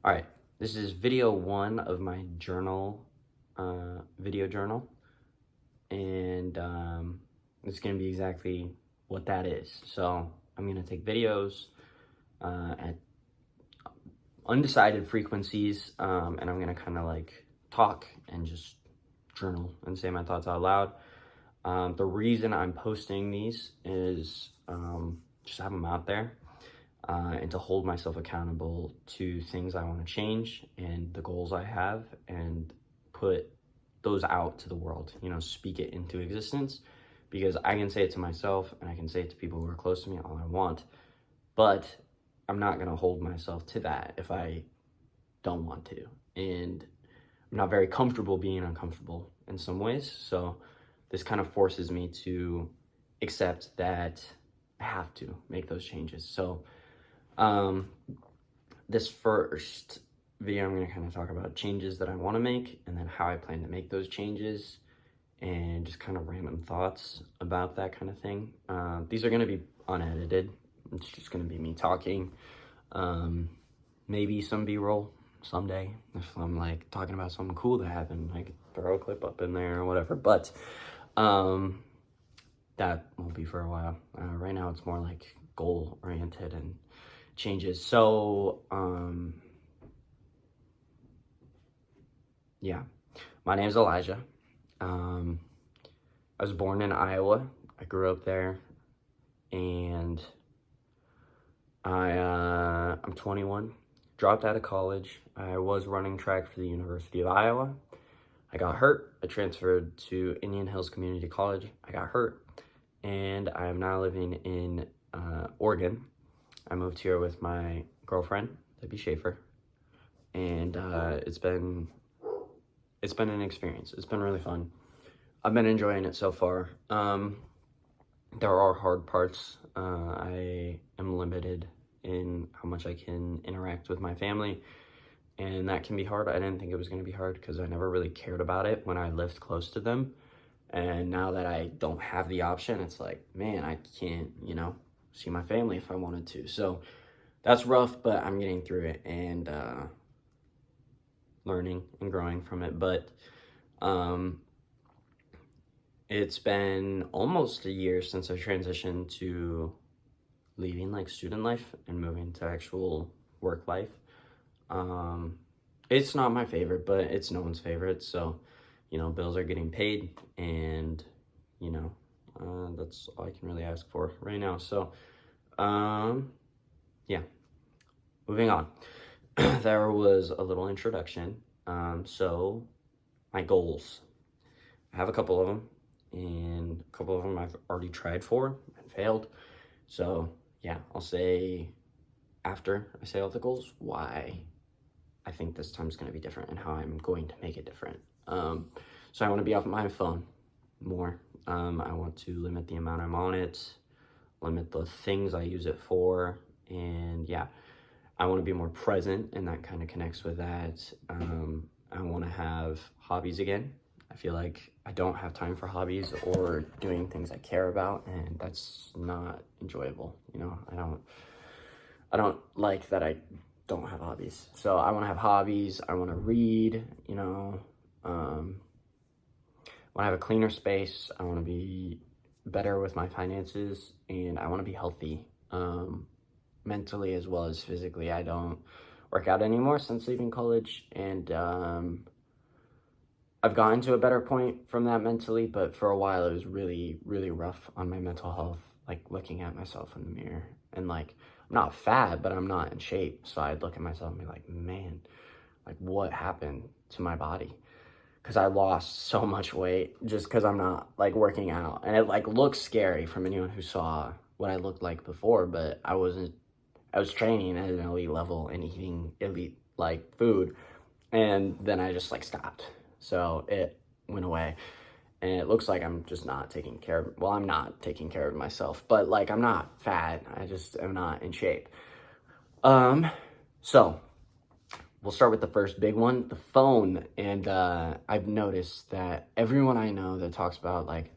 All right, this is video one of my video journal, and it's gonna be exactly what that is. So I'm gonna take videos at undecided frequencies, and I'm gonna kind of like talk and just journal and say my thoughts out loud. The reason I'm posting these is just to have them out there. And to hold myself accountable to things I want to change and the goals I have, and put those out to the world, speak it into existence, because I can say it to myself and I can say it to people who are close to me all I want, but I'm not going to hold myself to that if I don't want to. And I'm not very comfortable being uncomfortable in some ways. So this kind of forces me to accept that I have to make those changes. So this first video, I'm going to kind of talk about changes that I want to make, and then how I plan to make those changes, and just kind of random thoughts about that kind of thing. These are going to be unedited. It's just going to be me talking. Maybe some B-roll someday. If I'm like talking about something cool that happened, I could throw a clip up in there or whatever. But that won't be for a while. Right now it's more like goal oriented and changes. So yeah, my name is Elijah. I was born in Iowa. I grew up there, and I'm 21. Dropped out of college. I was running track for the University of Iowa. I got hurt. I transferred to Indian Hills Community College. I got hurt, and I am now living in Oregon. I moved here with my girlfriend, Debbie Schaefer, and it's been an experience. It's been really fun. I've been enjoying it so far. There are hard parts. I am limited in how much I can interact with my family, and that can be hard. I didn't think it was going to be hard because I never really cared about it when I lived close to them. And now that I don't have the option, it's like, man, I can't, see my family if I wanted to. So that's rough, but I'm getting through it and learning and growing from it. But it's been almost a year since I transitioned to leaving like student life and moving to actual work life. It's not my favorite, but it's no one's favorite. So, bills are getting paid, and, that's all I can really ask for right now. So, yeah, moving on. There was a little introduction. So my goals, I have a couple of them, and a couple of them I've already tried for and failed. So yeah, I'll say after I say all the goals, why I think this time's going to be different and how I'm going to make it different. So I want to be off my phone more. I want to limit the amount I'm on it, limit the things I use it for, and yeah, I want to be more present, and that kind of connects with that. I want to have hobbies again. I feel like I don't have time for hobbies or doing things I care about, and that's not enjoyable. I don't like that I don't have hobbies. So I want to have hobbies. I want to read, I want to have a cleaner space. I want to be better with my finances, and I want to be healthy, mentally as well as physically. I don't work out anymore since leaving college, and I've gotten to a better point from that mentally, but for a while it was really, really rough on my mental health, like looking at myself in the mirror, and like, I'm not fat, but I'm not in shape. So I'd look at myself and be like, man, like what happened to my body? Because I lost so much weight just because I'm not like working out, and it like looks scary from anyone who saw what I looked like before, but I was training at an elite level and eating elite like food, and then I just like stopped. So it went away, and it looks like I'm just not taking care of, well, I'm not taking care of myself, but like I'm not fat, I just am not in shape. So we'll start with the first big one, the phone. And I've noticed that everyone I know that talks about like,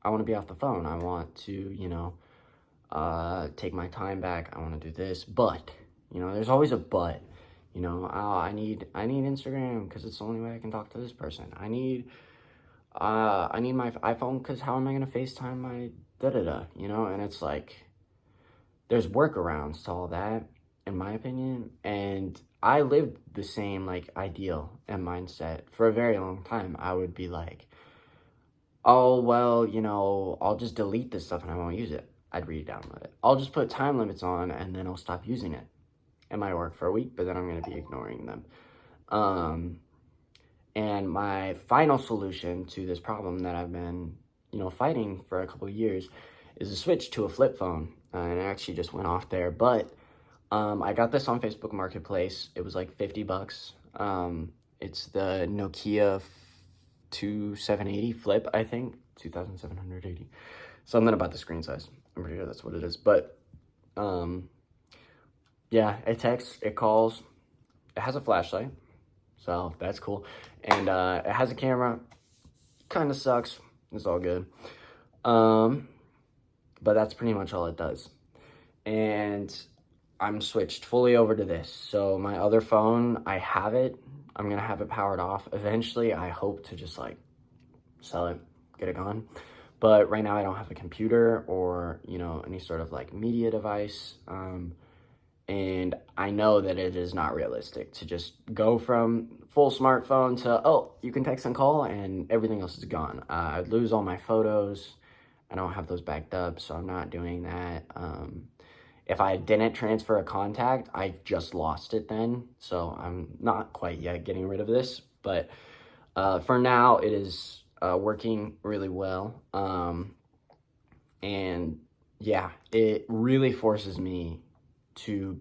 I want to be off the phone, I want to, take my time back, I want to do this, but, there's always a but. You know, oh, I need Instagram because it's the only way I can talk to this person. I need my iPhone because how am I gonna FaceTime my da da da? You know, and it's like there's workarounds to all that, in my opinion. And I lived the same like ideal and mindset for a very long time. I would be like, oh well, you know, I'll just delete this stuff and I won't use it. I'd re-download it. I'll just put time limits on and then I'll stop using it. It might work for a week, but then I'm gonna be ignoring them. And my final solution to this problem that I've been, you know, fighting for a couple of years is to switch to a flip phone. And it actually just went off there. But I got this on Facebook Marketplace. It was like $50. It's the Nokia 2780 Flip, I think. 2780. Something about the screen size. I'm pretty sure that's what it is. But yeah, it texts, it calls, it has a flashlight. So that's cool. And it has a camera. Kind of sucks. It's all good. But that's pretty much all it does. And I'm switched fully over to this. So my other phone, I have it. I'm going to have it powered off. Eventually, I hope to just like sell it, get it gone. But right now I don't have a computer or, you know, any sort of like media device. And I know that it is not realistic to just go from full smartphone to, oh, you can text and call and everything else is gone. I'd lose all my photos. I don't have those backed up, so I'm not doing that. If I didn't transfer a contact, I just lost it then. So I'm not quite yet getting rid of this. But for now, it is working really well. And yeah, it really forces me to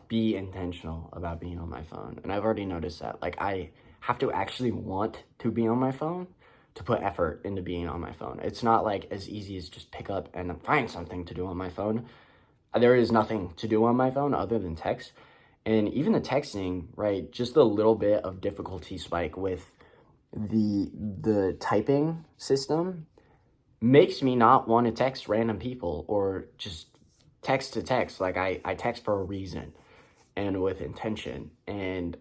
be intentional about being on my phone. And I've already noticed that. Like, I have to actually want to be on my phone to put effort into being on my phone. It's not like as easy as just pick up and find something to do on my phone. There is nothing to do on my phone other than text. And even the texting, right, just a little bit of difficulty spike with the typing system makes me not want to text random people or just text to text. Like I text for a reason and with intention. And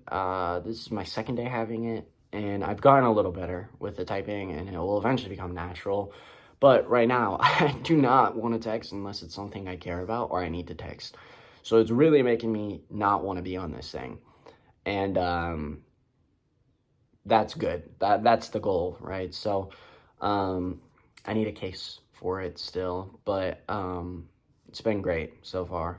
this is my second day having it. And I've gotten a little better with the typing and it will eventually become natural. But right now, I do not want to text unless it's something I care about or I need to text. So it's really making me not want to be on this thing. And that's good. That's the goal, right? So I need a case for it still. But it's been great so far.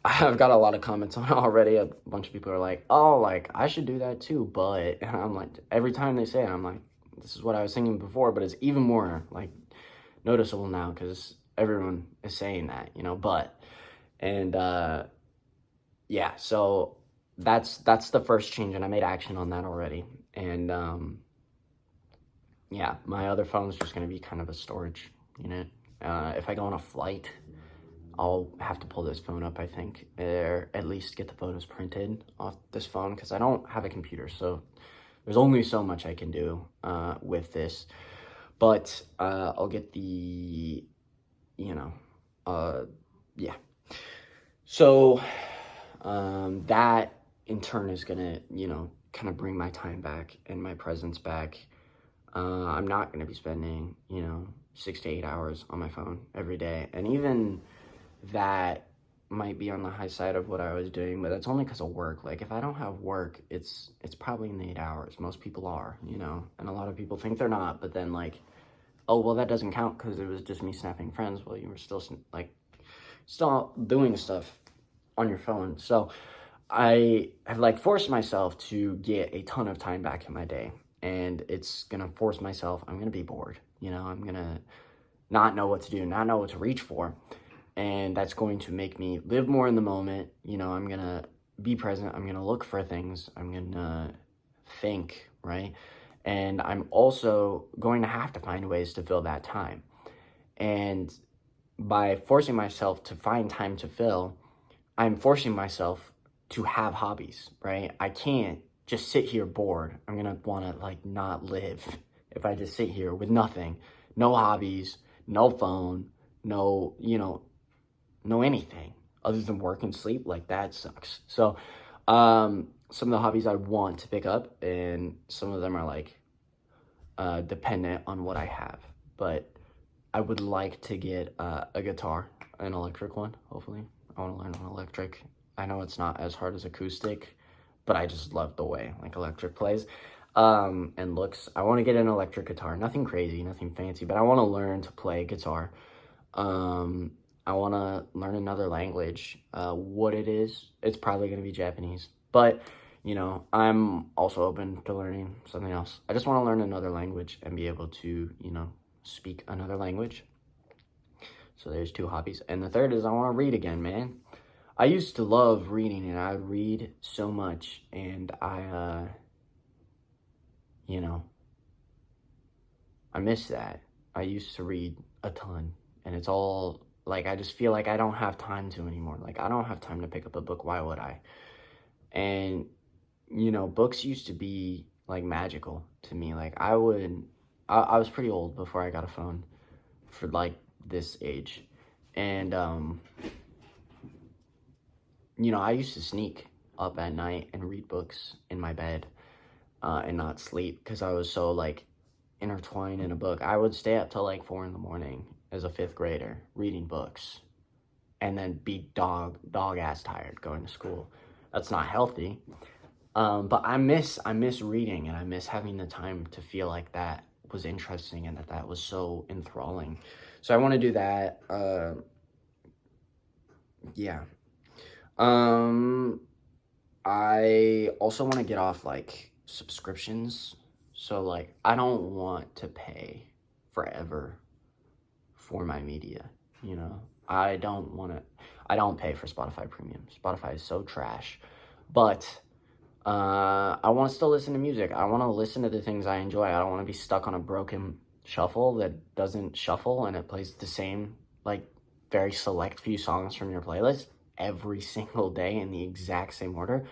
I've got a lot of comments on it already. A bunch of people are like, oh, like, I should do that too, but, and I'm like, every time they say it, I'm like, this is what I was thinking before, but it's even more, like, noticeable now, because everyone is saying that, you know, but, and, yeah, so that's the first change, and I made action on that already, and, yeah, my other phone's just gonna be kind of a storage unit. If I go on a flight, I'll have to pull this phone up, I think, or at least get the photos printed off this phone, because I don't have a computer, so there's only so much I can do with this. But I'll get the, you know, yeah. So that in turn is gonna, you know, kind of bring my time back and my presence back. I'm not gonna be spending, you know, 6 to 8 hours on my phone every day, and even that might be on the high side of what I was doing, but that's only because of work. Like, if I don't have work, it's probably in the 8 hours. Most people are, you know, and a lot of people think they're not, but then, like, oh, well, that doesn't count because it was just me snapping friends. Well, you were still, like, still doing stuff on your phone. So I have, like, forced myself to get a ton of time back in my day, and it's gonna force myself, I'm gonna be bored, you know, I'm gonna not know what to do, not know what to reach for. And that's going to make me live more in the moment. You know, I'm going to be present. I'm going to look for things. I'm going to think, right? And I'm also going to have to find ways to fill that time. And by forcing myself to find time to fill, I'm forcing myself to have hobbies, right? I can't just sit here bored. I'm going to want to, like, not live if I just sit here with nothing. No hobbies, no phone, no, you know, anything other than work and sleep. Like, that sucks. So Some of the hobbies I want to pick up, and some of them are like dependent on what I have. But I would like to get a guitar, an electric one, hopefully. I want to learn on electric. I know it's not as hard as acoustic, but I just love the way like electric plays and looks. I want to get an electric guitar. Nothing crazy, nothing fancy, but I want to learn to play guitar. I want to learn another language. What it is, it's probably going to be Japanese. But, you know, I'm also open to learning something else. I just want to learn another language and be able to, you know, speak another language. So there's 2 hobbies. And the third is I want to read again, man. I used to love reading, and I would read so much. And you know, I miss that. I used to read a ton. And it's all, like, I just feel like I don't have time to anymore. Like, I don't have time to pick up a book. Why would I? And, you know, books used to be, like, magical to me. Like, I was pretty old before I got a phone for, like, this age. And, you know, I used to sneak up at night and read books in my bed and not sleep because I was so, like, intertwined in a book. I would stay up till, like, 4 in the morning as a 5th grader reading books and then be dog-ass tired going to school. That's not healthy. But I miss reading, and I miss having the time to feel like that was interesting and that was so enthralling. So I want to do that. Yeah. I also want to get off like subscriptions. So like I don't want to pay forever for my media, you know. I don't pay for Spotify Premium. Spotify is so trash. But I want to still listen to music. I want to listen to the things I enjoy. I don't want to be stuck on a broken shuffle that doesn't shuffle and it plays the same, like, very select few songs from your playlist every single day in the exact same order.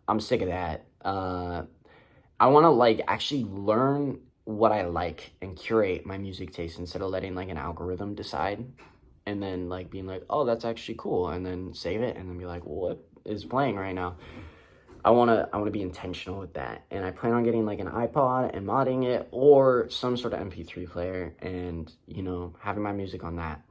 I'm sick of that. I want to, like, actually learn what I like and curate my music taste instead of letting, like, an algorithm decide and then, like, being like, oh, that's actually cool, and then save it and then be like, well, what is playing right now? I want to be intentional with that, and I plan on getting like an iPod and modding it or some sort of MP3 player and, you know, having my music on that,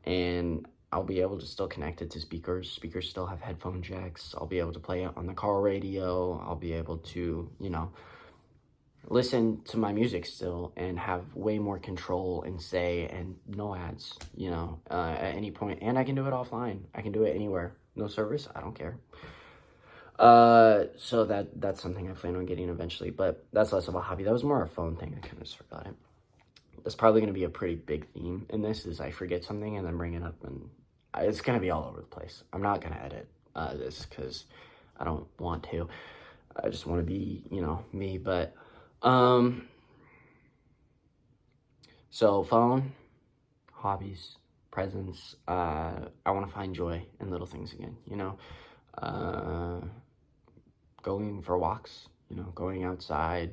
and I'll be able to still connect it to speakers still have headphone jacks. I'll be able to play it on the car radio. I'll be able to, you know, listen to my music still and have way more control and say and no ads, you know, at any point, and I can do it offline. I can do it anywhere. No service, I don't care. So that's something I plan on getting eventually, but that's less of a hobby. That was more a phone thing. I kind of just forgot it. That's probably going to be a pretty big theme in this, is I forget something and then bring it up, and it's going to be all over the place. I'm not going to edit this because I don't want to. I just want to be, you know, me, but, so phone, hobbies, presents, I want to find joy in little things again, you know, going for walks, you know, going outside.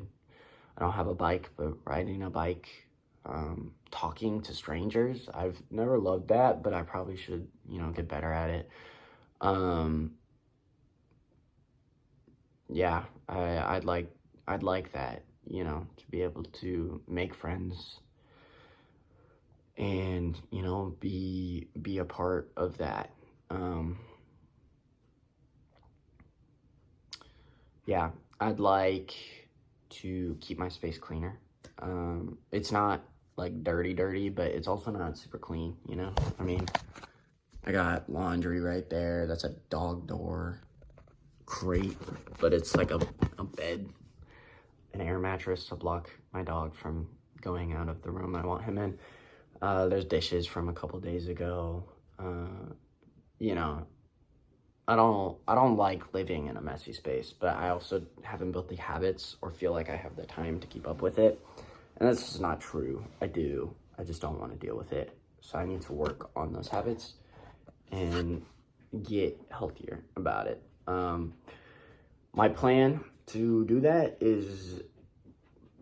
I don't have a bike, but riding a bike, talking to strangers. I've never loved that, but I probably should, you know, get better at it. Yeah, I'd like that, you know, to be able to make friends and, you know, be a part of that. Yeah, I'd like to keep my space cleaner. It's not like dirty, but it's also not super clean, you know? I mean, I got laundry right there. That's a dog door crate, but it's like a bed, an air mattress to block my dog from going out of the room I want him in. There's dishes from a couple days ago. You know, I don't like living in a messy space, but I also haven't built the habits or feel like I have the time to keep up with it. And that's just not true. I do. I just don't want to deal with it. So I need to work on those habits and get healthier about it. My plan to do that is,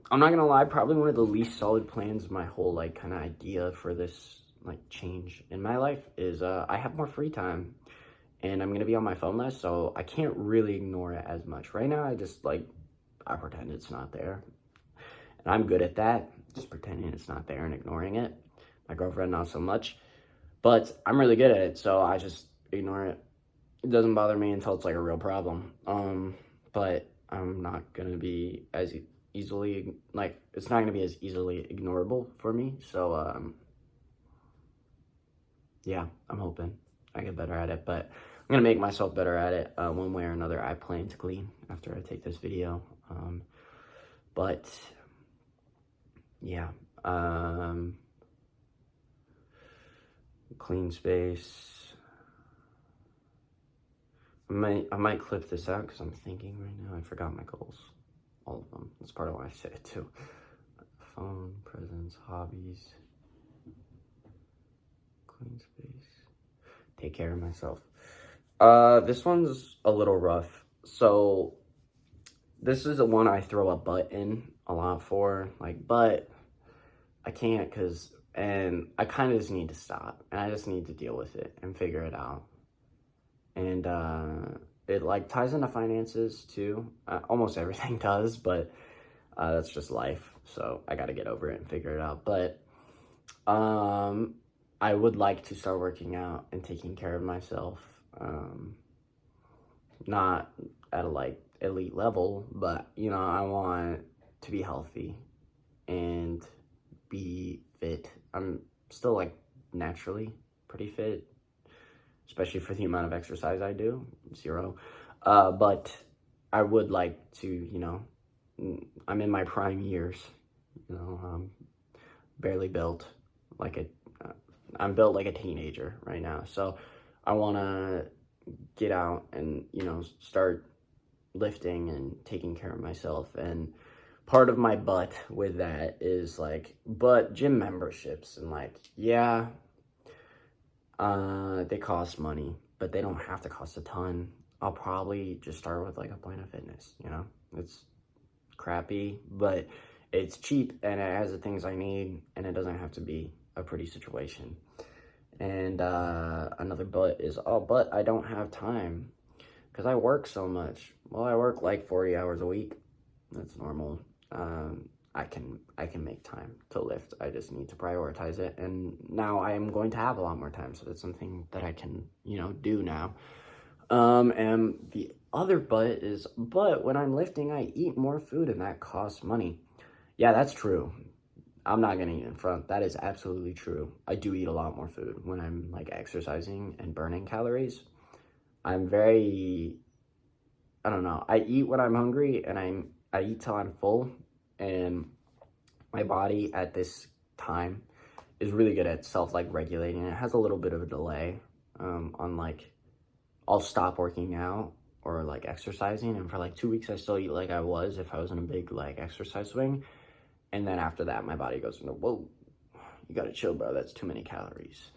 I'm not gonna lie, probably one of the least solid plans of my whole, like, kind of idea for this, like, change in my life is I have more free time. and I'm going to be on my phone less, so I can't really ignore it as much. Right now, I just, like, I pretend it's not there. And I'm good at that, just pretending it's not there and ignoring it. My girlfriend, not so much. But I'm really good at it, so I just ignore it. It doesn't bother me until it's, like, a real problem. But I'm not going to be as easily, like, it's not going to be as easily ignorable for me. So, yeah, I'm hoping I get better at it, but I'm gonna make myself better at it one way or another. I plan to clean after I take this video, but yeah, clean space. I might clip this out because I'm thinking right now. I forgot my goals, all of them. That's part of why I said it too. Phone, presents, hobbies, clean space, take care of myself. This one's a little rough. So this is the one I throw a but in a lot for, like, but I can't and I kind of just need to stop, and I just need to deal with it and figure it out. And it, like, ties into finances too. Almost everything does, but that's just life. So I got to get over it and figure it out. But I would like to start working out and taking care of myself. Not at a, like, elite level, but, you know, I want to be healthy and be fit. I'm still, like, naturally pretty fit, especially for the amount of exercise I do, 0. But I would like to, you know, I'm in my prime years, you know, barely built like I'm built like a teenager right now. So I want to get out and, you know, start lifting and taking care of myself. And part of my but with that is, like, but gym memberships, and, like, yeah, they cost money, but they don't have to cost a ton. I'll probably just start with, like, a Planet Fitness, you know? It's crappy, but it's cheap, and it has the things I need, and it doesn't have to be a pretty situation. And another but is, oh, but I don't have time because I work so much. Well, I work like 40 hours a week. That's normal. I can make time to lift. I just need to prioritize it. And now I am going to have a lot more time, so that's something that I can, you know, do now. And the other but is, but when I'm lifting, I eat more food, and that costs money. Yeah, that's true. I'm not gonna eat in front. That is absolutely true. I do eat a lot more food when I'm, like, exercising and burning calories. I'm very, I don't know. I eat when I'm hungry, and I eat till I'm full, and my body at this time is really good at regulating. It has a little bit of a delay on, like, I'll stop working out or, like, exercising, and for, like, 2 weeks I still eat like I was if I was in a big, like, exercise swing. And then after that, my body goes into, whoa, you gotta chill, bro. That's too many calories.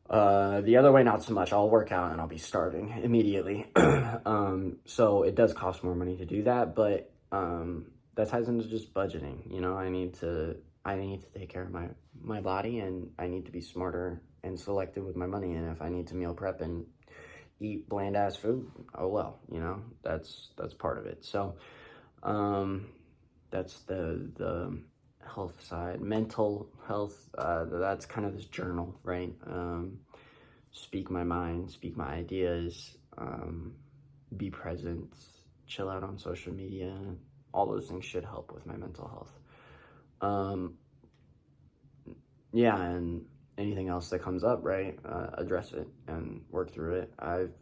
The other way, not so much. I'll work out and I'll be starving immediately. So it does cost more money to do that, but that ties into just budgeting. You know, I need to take care of my body, and I need to be smarter and selective with my money. And if I need to meal prep and eat bland ass food, oh well, you know, that's part of it. So that's the health side. Mental health, that's kind of this journal, right? Speak my mind, speak my ideas, be present, chill out on social media. All those things should help with my mental health. Yeah, and anything else that comes up, right? Address it and work through it. I've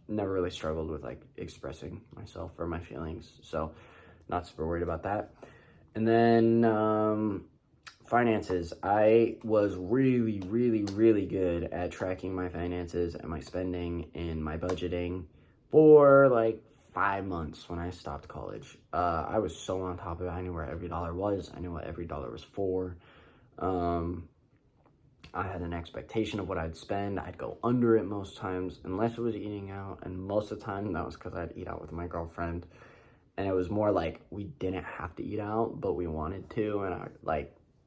never really struggled with, like, expressing myself or my feelings, so not super worried about that. And then finances. I was really, really, really good at tracking my finances and my spending and my budgeting for, like, 5 months when I stopped college. I was so on top of it. I knew where every dollar was. I knew what every dollar was for. I had an expectation of what I'd spend. I'd go under it most times, unless it was eating out. And most of the time, that was because I'd eat out with my girlfriend. And it was more like we didn't have to eat out, but we wanted to. And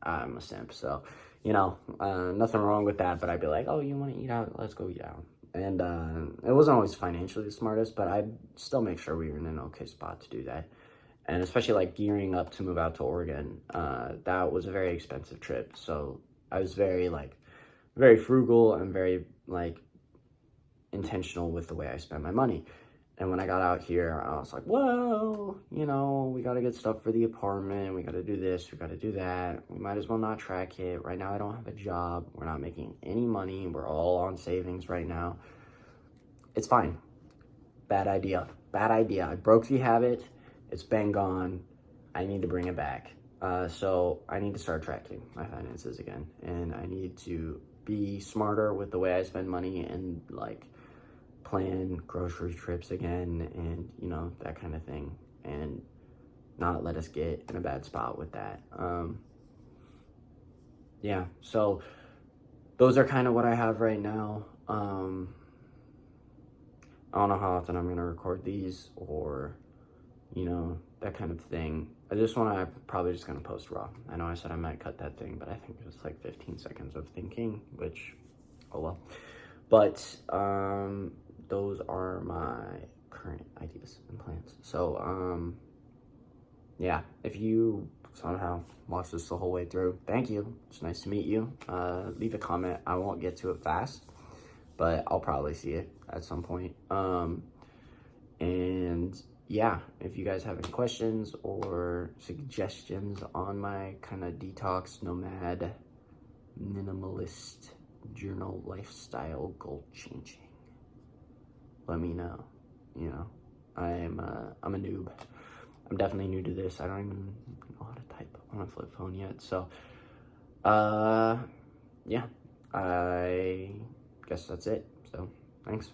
I'm a simp. So, you know, nothing wrong with that. But I'd be like, oh, you want to eat out? Let's go eat out. And it wasn't always financially the smartest, but I'd still make sure we were in an okay spot to do that. And especially like gearing up to move out to Oregon, that was a very expensive trip. So I was very frugal and very like intentional with the way I spent my money. And when I got out here, I was like, whoa, you know, we got to get stuff for the apartment. We got to do this. We got to do that. We might as well not track it. Right now, I don't have a job. We're not making any money. We're all on savings right now. It's fine. Bad idea. Bad idea. I broke the habit. It's been gone. I need to bring it back. So I need to start tracking my finances again. And I need to be smarter with the way I spend money and like plan grocery trips again and, you know, that kind of thing. And not let us get in a bad spot with that. Yeah, so those are kind of what I have right now. I don't know how often I'm going to record these or, you know, that kind of thing. I'm probably just going to post raw. I know I said I might cut that thing, but I think it was like 15 seconds of thinking, which, oh well. But those are my current ideas and plans. So, yeah, if you somehow watch this the whole way through, thank you. It's nice to meet you. Leave a comment. I won't get to it fast, but I'll probably see it at some point. And yeah, if you guys have any questions or suggestions on my kind of detox, nomad, minimalist journal lifestyle goal changing, let me know. You know, I'm a noob. I'm definitely new to this. I don't even know how to type on a flip phone yet. So, yeah, I guess that's it. So, thanks.